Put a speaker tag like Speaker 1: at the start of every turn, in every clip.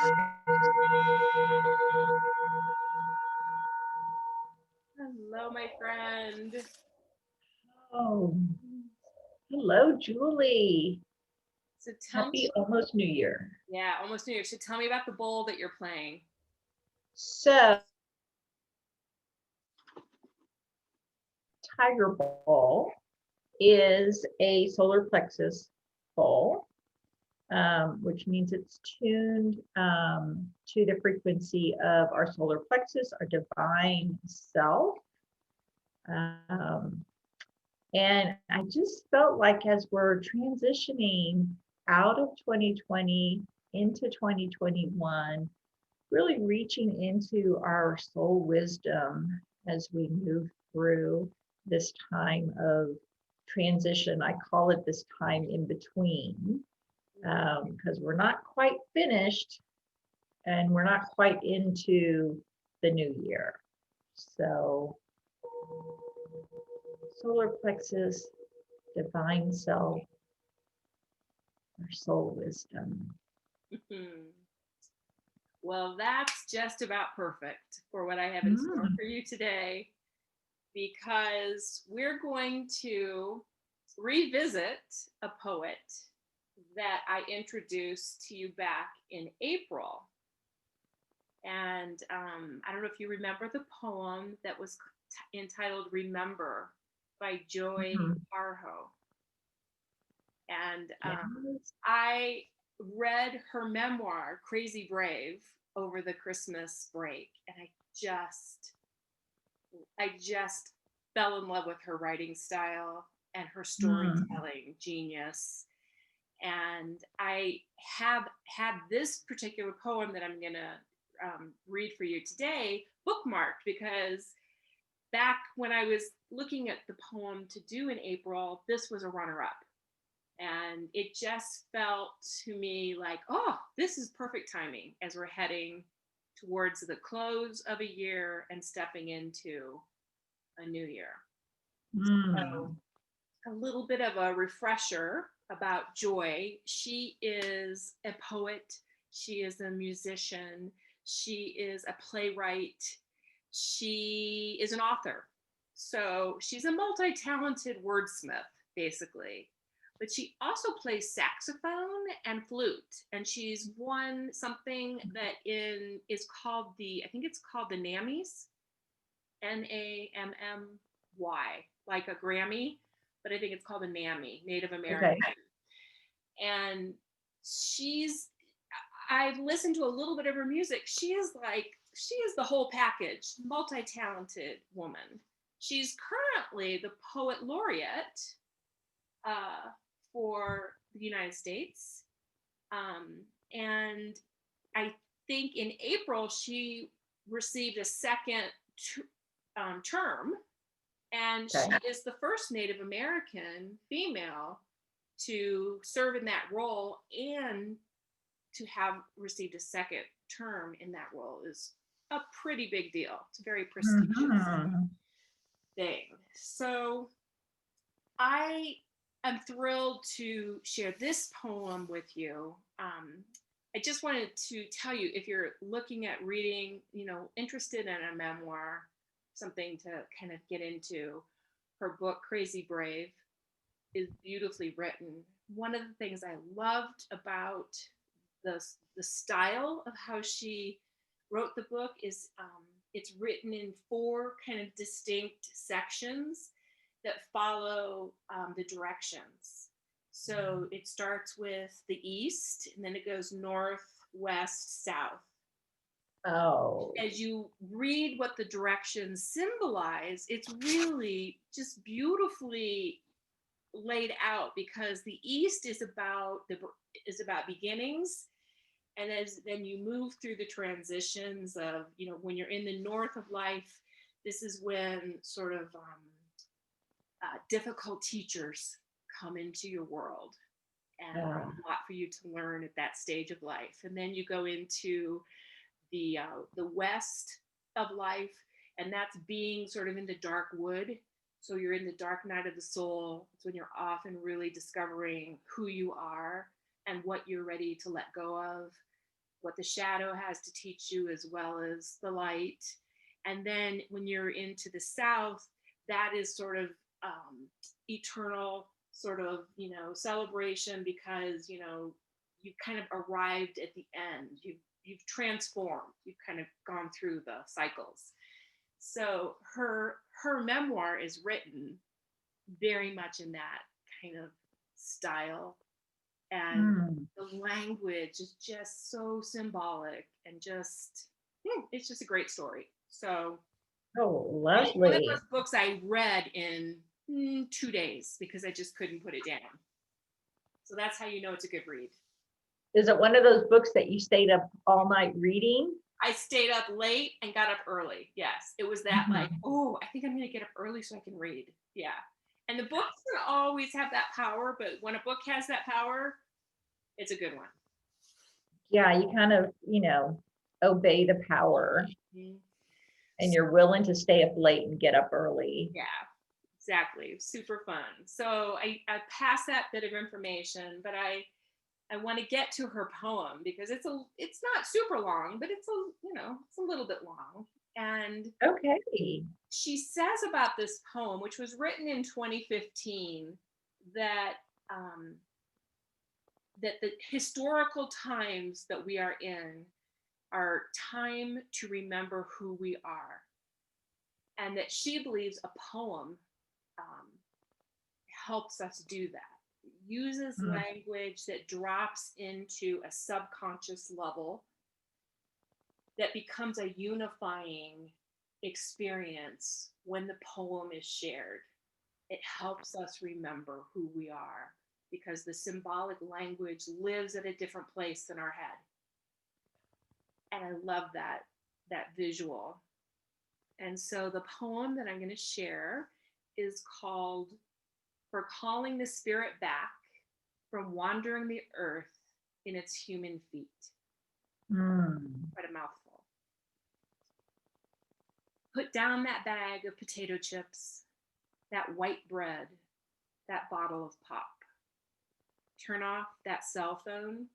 Speaker 1: Hello, my friend.
Speaker 2: Oh, hello, Julie.
Speaker 1: So tell me,
Speaker 2: Happy almost New Year.
Speaker 1: yeah, almost New Year. So tell me about the bowl that you're playing.
Speaker 2: So, Tiger Ball is a solar plexus ball, which means it's tuned to the frequency of our solar plexus, our divine self. Um, and I just felt like as we're transitioning out of 2020 into 2021, really reaching into our soul wisdom as we move through this time of transition. I call it this time in between because we're not quite finished and we're not quite into the new year. So, solar plexus, divine self, our soul wisdom.
Speaker 1: Well, that's just about perfect for what I have in store
Speaker 2: Mm.
Speaker 1: for you today, because we're going to revisit a poet that I introduced to you back in April. And I don't know if you remember the poem that was entitled Remember by Joy
Speaker 2: Mhm.
Speaker 1: Harjo. And
Speaker 2: Yes.
Speaker 1: I read her memoir, Crazy Brave, over the Christmas break, and I just fell in love with her writing style and her
Speaker 2: Mm.
Speaker 1: storytelling genius. And I have had this particular poem that I'm going to read for you today bookmarked, because back when I was looking at the poem to do in April, this was a runner up. And it just felt to me like, oh, this is perfect timing as we're heading towards the close of a year and stepping into a new year. So,
Speaker 2: Mm.
Speaker 1: a little bit of a refresher about Joy. She is a poet, she is a musician, she is a playwright, she is an author. So she's a multi talented wordsmith, basically. But she also plays saxophone and flute, and she's won something that is called I think it's called the NAMMYs, NAMMY, like a Grammy, but I think it's called a NAMMY, Native American.
Speaker 2: Okay.
Speaker 1: And she's, I've listened to a little bit of her music. She is the whole package, multi talented woman. She's currently the poet laureate uh, for the United States. And I think in April she received a second term, and she
Speaker 2: Okay.
Speaker 1: is the first Native American female to serve in that role, and to have received a second term in that role is a pretty big deal. It's a very prestigious
Speaker 2: Mhm.
Speaker 1: thing. So I am thrilled to share this poem with you. I just wanted to tell you, if you're looking at reading, interested in a memoir, something to kind of get into, her book, Crazy Brave, is beautifully written. One of the things I loved about the style of how she wrote the book is it's written in four kind of distinct sections that follow the directions. So it starts with the east, and then it goes north, west, south.
Speaker 2: Oh.
Speaker 1: As you read what the directions symbolize, it's really just beautifully laid out, because the east is about beginnings, and as then you move through the transitions of, when you're in the north of life, this is when sort of difficult teachers come into your world, and
Speaker 2: Yeah.
Speaker 1: there's a lot for you to learn at that stage of life. And then you go into the west of life, and that's being sort of in the dark wood. So you're in the dark night of the soul. It's when you're often really discovering who you are and what you're ready to let go of. what the shadow has to teach you as well as the light. And then when you're into the south, that is sort of eternal sort of, celebration, because, you've kind of arrived at the end. You've transformed. You've kind of gone through the cycles. So her memoir is written very much in that kind of style, and
Speaker 2: Mm.
Speaker 1: the language is just so symbolic, and just it's just a great story. So
Speaker 2: Oh,
Speaker 1: it's one of
Speaker 2: lovely.
Speaker 1: those books I read in 2 days because I just couldn't put it down. So that's how you know it's a good read.
Speaker 2: Is it one of those books that you stayed up all night reading?
Speaker 1: I stayed up late and got up early. Yes, it was that, like,
Speaker 2: Mhm.
Speaker 1: oh, I think I'm going to get up early so I can read. Yeah. And the books don't always have that power, but when a book has that power, it's a good one.
Speaker 2: Yeah, you kind of, obey the power
Speaker 1: Mhm.
Speaker 2: and you're willing to stay up late and get up early.
Speaker 1: Yeah, exactly. Super fun. So I pass that bit of information, but I want to get to her poem because it's not super long, but it's a little bit long. And
Speaker 2: Okay.
Speaker 1: she says about this poem, which was written in 2015, that um, that the historical times that we are in are time to remember who we are, and that she believes a poem um, helps us do that. It uses
Speaker 2: Mm.
Speaker 1: language that drops into a subconscious level that becomes a unifying experience when the poem is shared. It helps us remember who we are because the symbolic language lives at a different place than our head. And I love that visual. And so the poem that I'm going to share is called For Calling the Spirit Back from Wandering the Earth in Its Human Feet.
Speaker 2: Mm.
Speaker 1: Quite a mouthful. Put down that bag of potato chips, that white bread, that bottle of pop. Turn off that cell phone,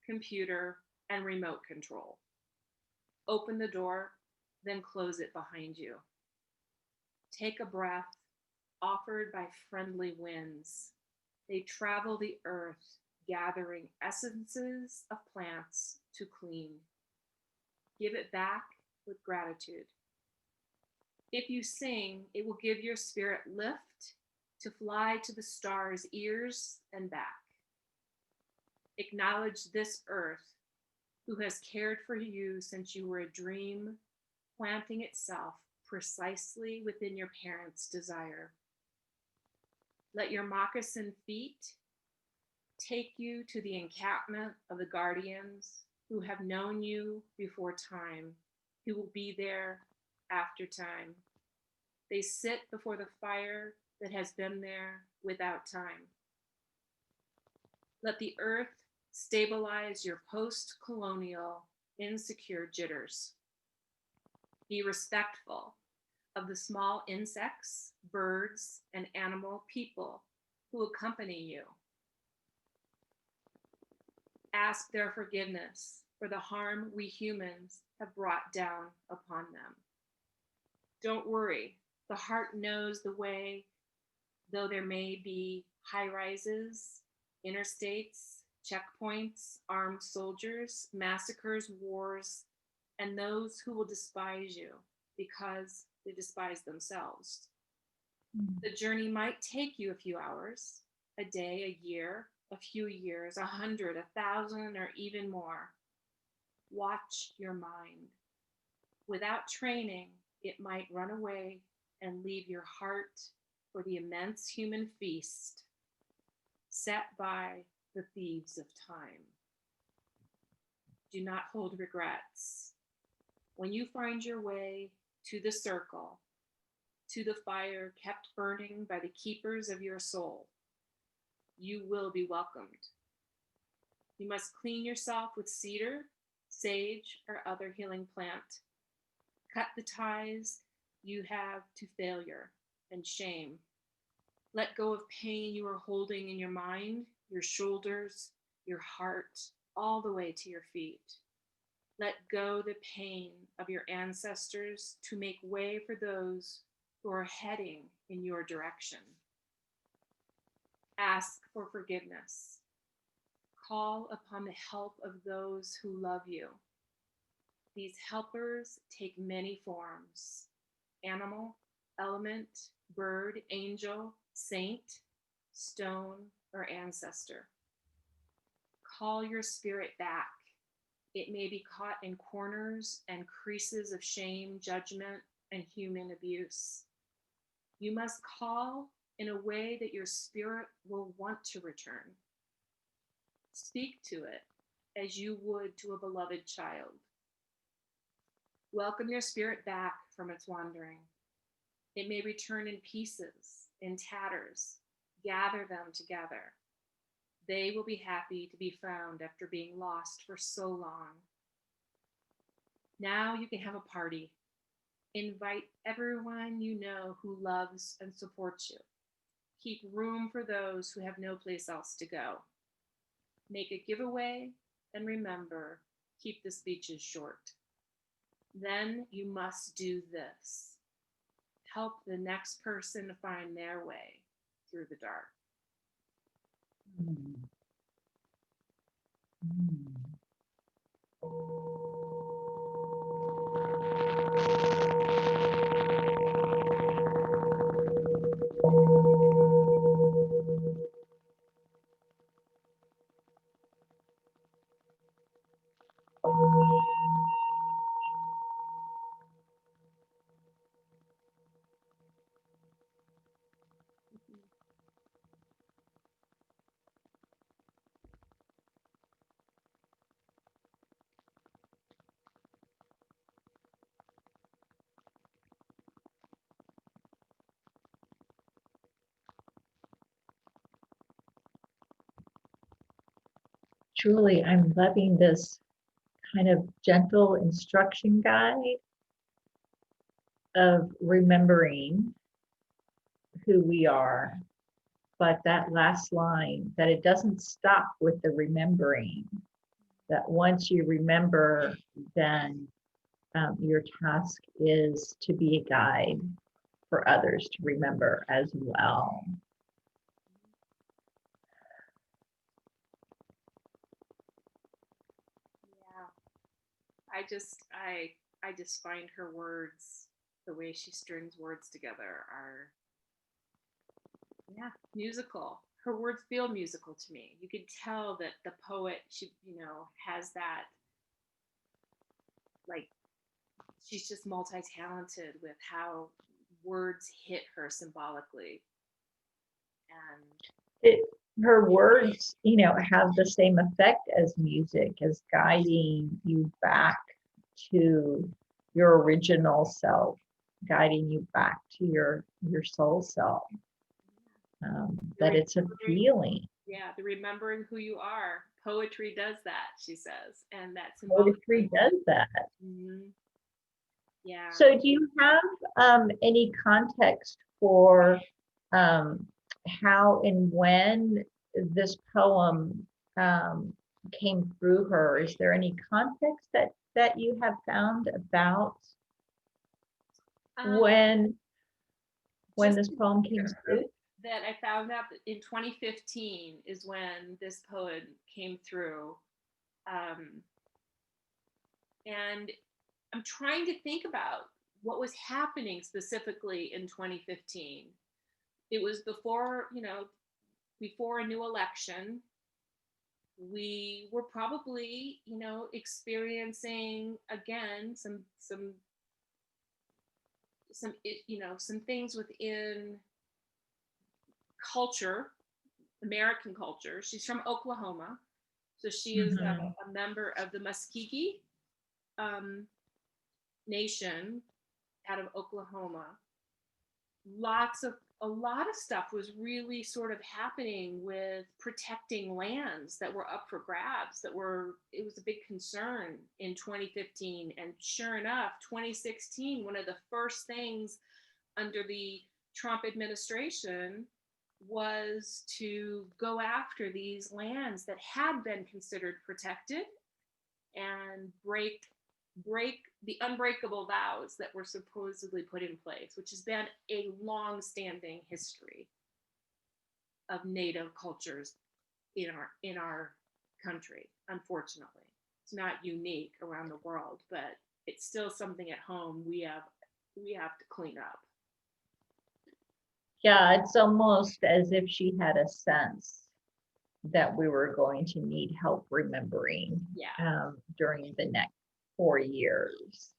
Speaker 1: computer, and remote control. Open the door, then close it behind you. Take a breath, offered by friendly winds. They travel the earth, gathering essences of plants to clean. Give it back with gratitude. If you sing, it will give your spirit lift to fly to the stars' ears and back. Acknowledge this earth who has cared for you since you were a dream, planting itself precisely within your parents' desire. Let your moccasin feet take you to the encampment of the guardians who have known you before time, who will be there after time. They sit before the fire that has been there without time. Let the earth stabilize your post-colonial, insecure jitters. Be respectful of the small insects, birds, and animal people who accompany you. Ask their forgiveness for the harm we humans have brought down upon them. Don't worry, the heart knows the way, though there may be high rises, interstates, checkpoints, armed soldiers, massacres, wars, and those who will despise you because they despise themselves.
Speaker 2: Mm.
Speaker 1: The journey might take you a few hours, a day, a year, a few years, 100, 1,000, or even more. Watch your mind. Without training, it might run away and leave your heart for the immense human feast set by the thieves of time. Do not hold regrets. When you find your way to the circle, to the fire kept burning by the keepers of your soul, you will be welcomed. You must clean yourself with cedar, sage, or other healing plant. Cut the ties you have to failure and shame. Let go of pain you are holding in your mind, your shoulders, your heart, all the way to your feet. Let go the pain of your ancestors to make way for those who are heading in your direction. Ask for forgiveness. Call upon the help of those who love you. These helpers take many forms: animal, element, bird, angel, saint, stone, or ancestor. Call your spirit back. It may be caught in corners and creases of shame, judgment, and human abuse. You must call in a way that your spirit will want to return. Speak to it as you would to a beloved child. Welcome your spirit back from its wandering. It may return in pieces, in tatters. Gather them together. They will be happy to be found after being lost for so long. Now you can have a party. Invite everyone you know who loves and supports you. Keep room for those who have no place else to go. Make a giveaway, and remember, keep the speeches short. Then you must do this: help the next person find their way through the dark.
Speaker 2: Mm. Mm. Truly, I'm loving this kind of gentle instruction guide of remembering who we are. But that last line, that it doesn't stop with the remembering, that once you remember, then your task is to be a guide for others to remember as well.
Speaker 1: Yeah. I just find her words, the way she strings words together, are, yeah, musical. Her words feel musical to me. You could tell that the poet, she, has that, like, she's just multi-talented with how words hit her symbolically. And
Speaker 2: It, her words, have the same effect as music, as guiding you back to your original self, guiding you back to your soul self. That it's a feeling.
Speaker 1: Yeah, the remembering who you are. Poetry does that, she says, and that's
Speaker 2: Poetry does that.
Speaker 1: Mm-hmm. Yeah.
Speaker 2: So do you have any context for how and when this poem came through her? Is there any context that you have found about when this poem came through?
Speaker 1: That I found out that in 2015 is when this poem came through. And I'm trying to think about what was happening specifically in 2015. It was before, before a new election. We were probably, experiencing again some things within culture, American culture. She's from Oklahoma, so she is a member of the Muskegee Nation out of Oklahoma. A lot of stuff was really sort of happening with protecting lands that were up for grabs. It was a big concern in 2015, and sure enough, 2016, one of the first things under the Trump administration was to go after these lands that had been considered protected and break the unbreakable vows that were supposedly put in place, which has been a long-standing history of Native cultures in our country. Unfortunately, it's not unique around the world, but it's still something at home we have to clean up.
Speaker 2: Yeah, it's almost as if she had a sense that we were going to need help remembering
Speaker 1: Yeah.
Speaker 2: during the next 4 years.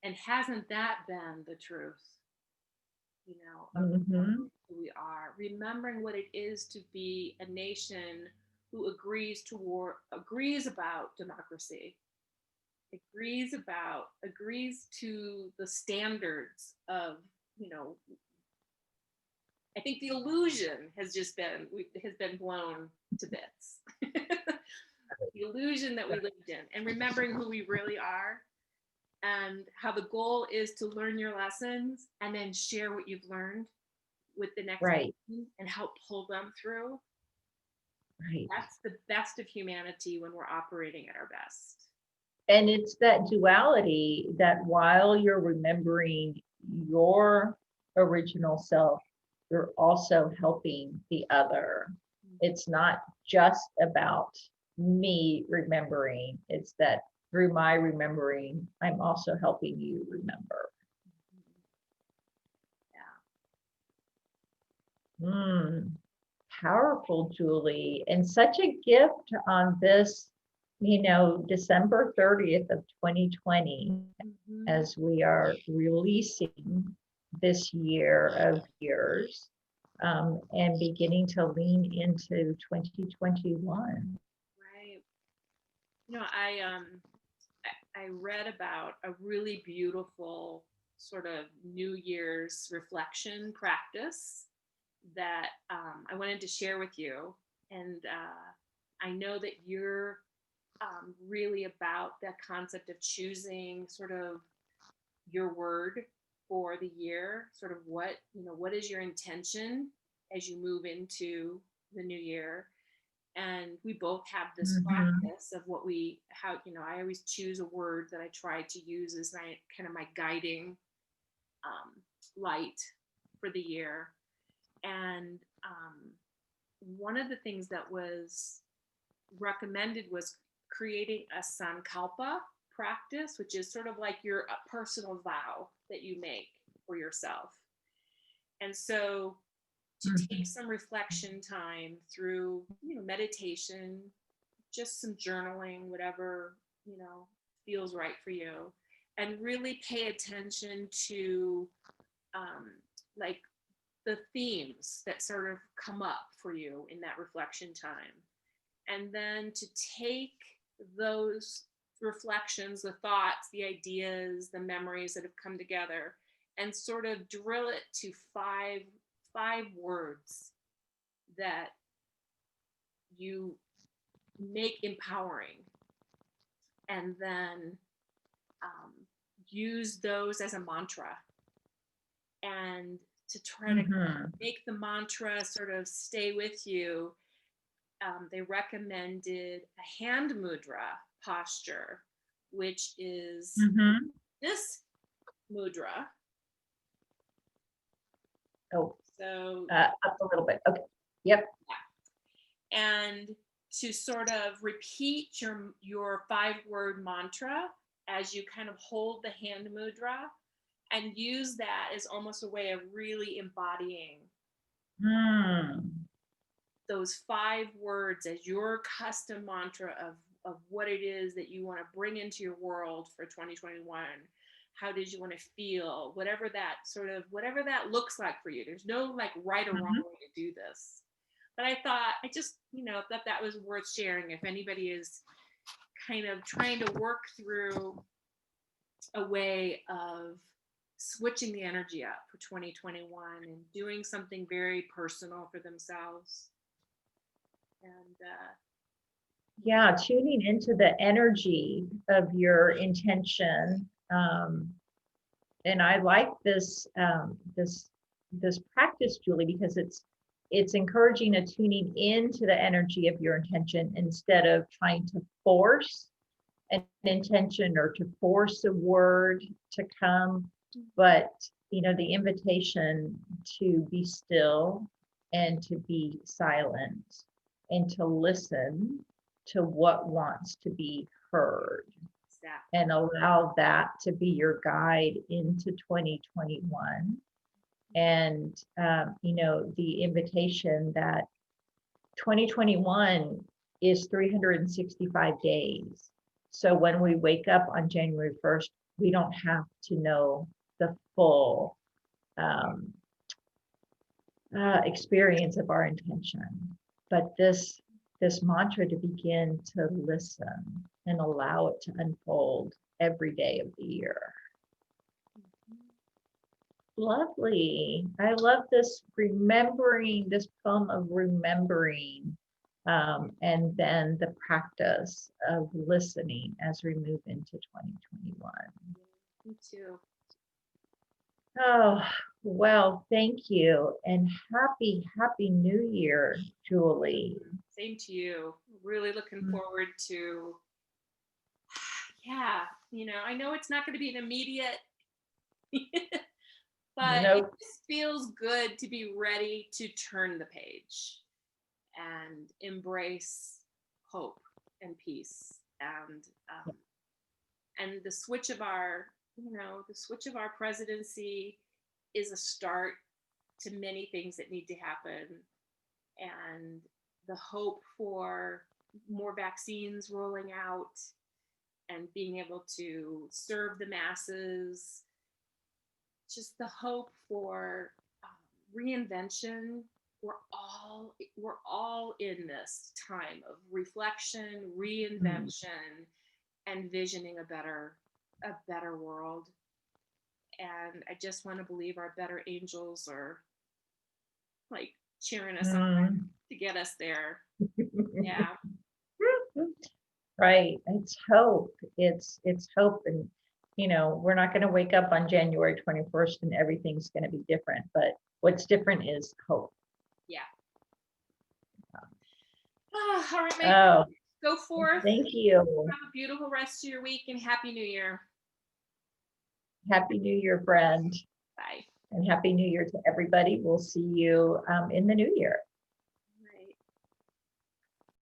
Speaker 1: And hasn't that been the truth, of
Speaker 2: Hmm.
Speaker 1: who we are, remembering what it is to be a nation who agrees about democracy, agrees to the standards of, you know, I think the illusion has been blown to bits. The illusion that we lived in, and remembering who we really are, and how the goal is to learn your lessons and then share what you've learned with the next
Speaker 2: Right,
Speaker 1: person and help pull them through.
Speaker 2: right.
Speaker 1: That's the best of humanity when we're operating at our best.
Speaker 2: And it's that duality that while you're remembering your original self, you're also helping the other. It's not just about me remembering, it's that through my remembering, I'm also helping you remember.
Speaker 1: Yeah.
Speaker 2: Powerful, Julie, and such a gift on this, December 30th of 2020,
Speaker 1: Mm-hmm.
Speaker 2: as we are releasing this year of years, and beginning to lean into 2021.
Speaker 1: Right. I read about a really beautiful sort of New Year's reflection practice that I wanted to share with you. And I know that you're really about that concept of choosing sort of your word for the year, sort of what is your intention as you move into the new year. And we both have this
Speaker 2: Mhm.
Speaker 1: practice of I always choose a word that I try to use as my kind of my guiding light for the year. And one of the things that was recommended was creating a sankalpa practice, which is sort of like your personal vow that you make for yourself. And so to take
Speaker 2: Mhm.
Speaker 1: some reflection time through, meditation, just some journaling, whatever, feels right for you, and really pay attention to um, like the themes that sort of come up for you in that reflection time. And then to take those reflections, the thoughts, the ideas, the memories that have come together, and sort of drill it to five words that you make empowering, and then um, use those as a mantra, and to try to
Speaker 2: Mhm.
Speaker 1: make the mantra sort of stay with you. They recommended a hand mudra posture, which is
Speaker 2: Mhm.
Speaker 1: this mudra.
Speaker 2: Oh,
Speaker 1: So,
Speaker 2: up a little bit. Okay. Yep.
Speaker 1: yeah. And to sort of repeat your 5-word mantra as you kind of hold the hand mudra, and use that as almost a way of really embodying
Speaker 2: Hmm.
Speaker 1: those 5 words as your custom mantra of what it is that you want to bring into your world for 2021. How did you want to feel? Whatever that looks like for you. There's no like right or wrong
Speaker 2: Mhm.
Speaker 1: way to do this. But I thought I just, thought that was worth sharing if anybody is kind of trying to work through a way of switching the energy up for 2021 and doing something very personal for themselves. And
Speaker 2: Yeah, tuning into the energy of your intention. And I like this practice, Julie, because it's encouraging a tuning into the energy of your intention instead of trying to force an intention or to force a word to come, but the invitation to be still and to be silent and to listen to what wants to be heard
Speaker 1: Exactly.
Speaker 2: and allow that to be your guide into 2021. And the invitation that 2021 is 365 days. So when we wake up on January 1st, we don't have to know the full experience of our intention. But this mantra to begin to listen and allow it to unfold every day of the year. Lovely. I love this poem of remembering, and then the practice of listening as we move into 2021.
Speaker 1: Me too.
Speaker 2: Oh, well, thank you. And happy New Year, Julie.
Speaker 1: Same to you. Really looking forward to, yeah, I know it's not going to be an immediate, but it
Speaker 2: Nope.
Speaker 1: just feels good to be ready to turn the page and embrace hope and peace and the switch of our presidency is a start to many things that need to happen, and the hope for more vaccines rolling out and being able to serve the masses, just the hope for reinvention. We're all in this time of reflection, reinvention, and visioning a better world. And I just want to believe our better angels are like cheering us on to get us there. Yeah.
Speaker 2: Right. It's hope. It's hope. And we're not going to wake up on January 21st and everything's going to be different. But what's different is hope.
Speaker 1: Yeah. All right, Mike.
Speaker 2: Oh,
Speaker 1: Go forth.
Speaker 2: thank you.
Speaker 1: Have a beautiful rest of your week and Happy New Year.
Speaker 2: Happy New Year, friend.
Speaker 1: Bye.
Speaker 2: And Happy New Year to everybody. We'll see you in the new year.